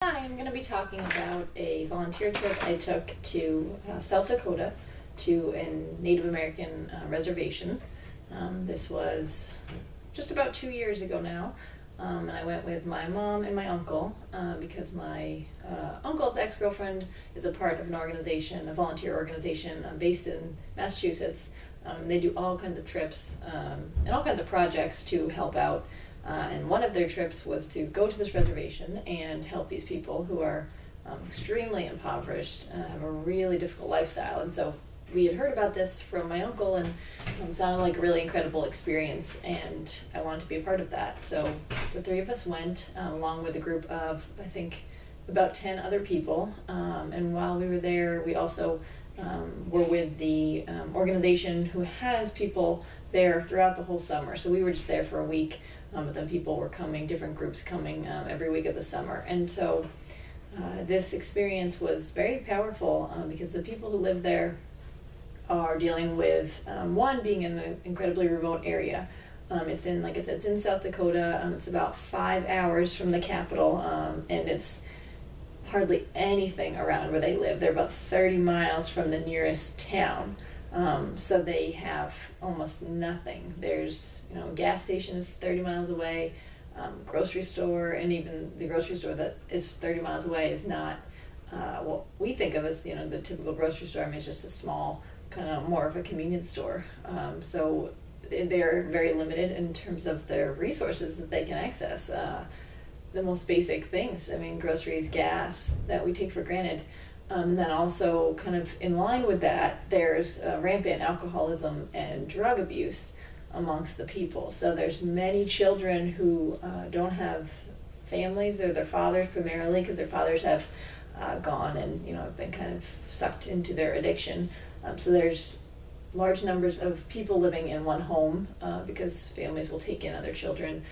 Hi, I'm going to be talking about a volunteer trip I took to South Dakota to a Native American reservation. This was just about 2 years ago now, and I went with my mom and my uncle because my uncle's ex-girlfriend is a part of an organization, a volunteer organization based in Massachusetts. They do all kinds of trips and all kinds of projects to help out. And one of their trips was to go to this reservation and help these people who are extremely impoverished, have a really difficult lifestyle. And so we had heard about this from my uncle, and it sounded like a really incredible experience, and I wanted to be a part of that. So the three of us went, along with a group of, I think, about 10 other people. And while we were there, we also were with the organization who has people there throughout the whole summer. So we were just there for a week. But then people were coming, different groups coming every week of the summer. And so this experience was very powerful because the people who live there are dealing with, one, being in an incredibly remote area. It's in, like I said, it's in South Dakota. It's about 5 hours from the capital, and it's hardly anything around where they live. They're about 30 miles from the nearest town. So they have almost nothing. There's, a gas station is 30 miles away, grocery store, and even the grocery store that is 30 miles away is not what we think of as, the typical grocery store. I mean, it's just a small, kind of more of a convenience store. So they're very limited in terms of their resources that they can access. The most basic things, I mean, groceries, gas, that we take for granted. And then also kind of in line with that, there's rampant alcoholism and drug abuse amongst the people. So there's many children who don't have families, or their fathers primarily, because their fathers have gone and have been kind of sucked into their addiction. So there's large numbers of people living in one home because families will take in other children.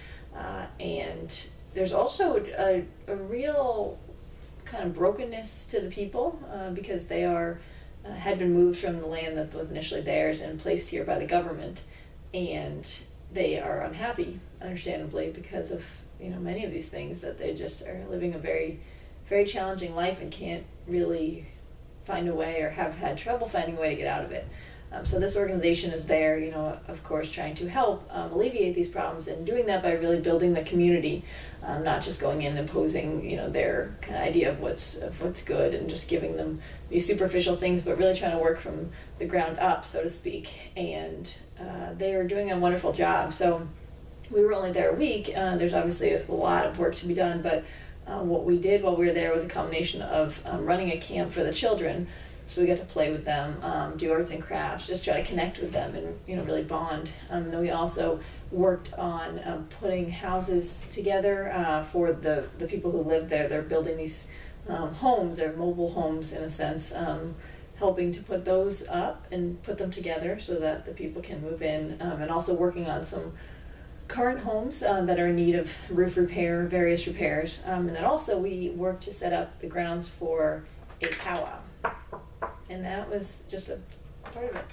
And there's also a real kind of brokenness to the people because they had been moved from the land that was initially theirs and placed here by the government, and they are unhappy, understandably, because of many of these things, that they just are living a very, very challenging life and can't really find a way, or have had trouble finding a way to get out of it. So this organization is there, of course, trying to help alleviate these problems, and doing that by really building the community, not just going in and imposing, their kind of idea of what's good and just giving them these superficial things, but really trying to work from the ground up, so to speak. And they are doing a wonderful job. So we were only there a week. There's obviously a lot of work to be done, but what we did while we were there was a combination of running a camp for the children. So we got to play with them, do arts and crafts, just try to connect with them and really bond. Then we also worked on putting houses together for the people who live there. They're building these homes, they're mobile homes in a sense, helping to put those up and put them together so that the people can move in, and also working on some current homes that are in need of roof repair, various repairs. And then also we worked to set up the grounds for a powwow. And that was just a part of it.